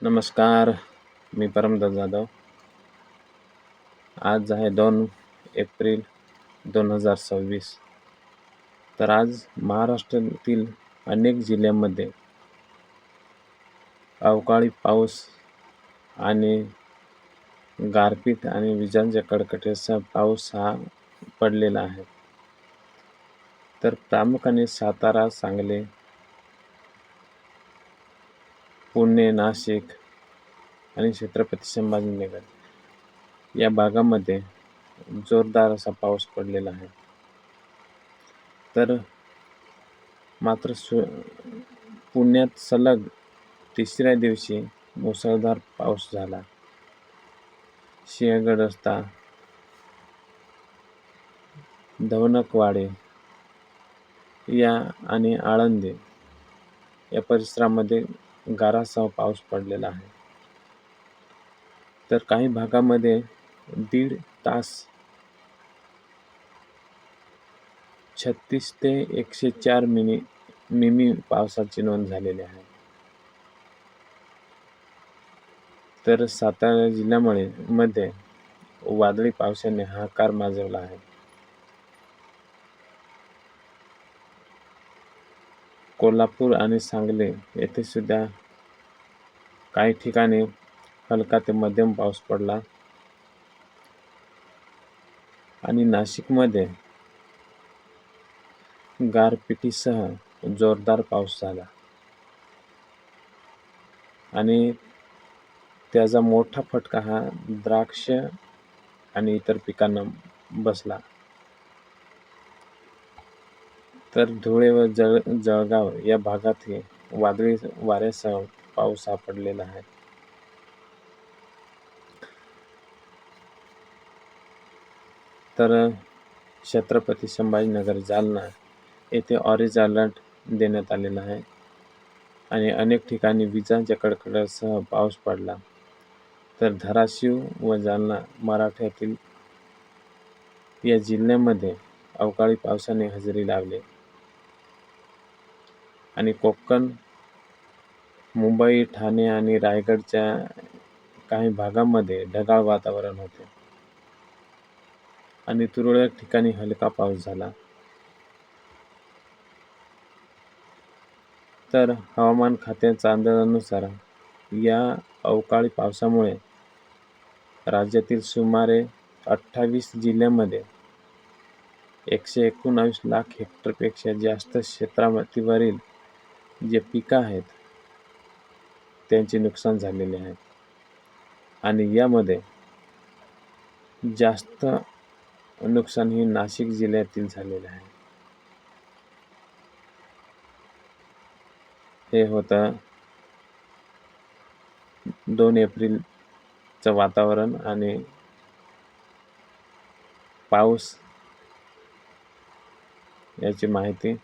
नमस्कार, मी परमदास जाधव. आज आहे 2 एप्रिल 2026. तर आज महाराष्ट्रातील अनेक जिल्ह्यांमध्ये अवकाळी पाऊस आणि गारपीट आणि विजांच्या कडकडाटासह पाऊस हा पडलेला आहे. तर प्रामुख्याने सातारा, सांगली, पुणे, नाशिक आणि छत्रपती संभाजीनगर या भागामध्ये जोरदार असा पाऊस पडलेला आहे. तर मात्र पुण्यात सलग तिसऱ्या दिवशी मुसळधार पाऊस झाला. सिंहगड रस्ता, धवणकवाडी या आणि आळंदी या परिसरामध्ये गारासह पाऊस पडलेला आहे. तर काही भागामध्ये 1.5 तास 36 ते 104 मिमी पावसाची नोंद झालेली आहे. तर सातारा जिल्ह्यामध्ये वादळी पावसाने हाहाकार माजवला आहे. कोल्हापूर आणि सांगली येथे सुद्धा काही ठिकाणी हलका ते मध्यम पाऊस पडला आणि नाशिकमध्ये गारपिटीसह जोरदार पाऊस झाला आणि त्याचा मोठा फटका हा द्राक्ष आणि इतर पिकांना बसला. तर धुळे व जळगाव या भागातही वादळी वाऱ्यासह पाऊस हा पडलेला आहे. तर छत्रपती संभाजीनगर, जालना येथे ऑरेंज अलर्ट देण्यात आलेला आहे आणि अनेक ठिकाणी विजांच्या कडकडाटासह पाऊस पडला. तर धाराशिव व जालना मराठवाड्यातील या जिल्ह्यामध्ये अवकाळी पावसाने हजेरी लावली आणि कोकण, मुंबई, ठाणे आणि रायगडच्या काही भागांमध्ये ढगाळ वातावरण होते आणि तुरळक ठिकाणी हलका पाऊस झाला. तर हवामान खात्याच्या अंदाजानुसार या अवकाळी पावसामुळे राज्यातील सुमारे 28 जिल्ह्यांमध्ये 119 लाख हेक्टरपेक्षा जास्त क्षेत्रावरील जे पिकं आहेत त्यांचे नुकसान झालेले आहे आणि यामध्ये जास्त नुकसान हे नाशिक जिल्ह्यातील झालेले आहे. हे होतं 2 एप्रिलचं वातावरण आणि पाऊस याची माहिती.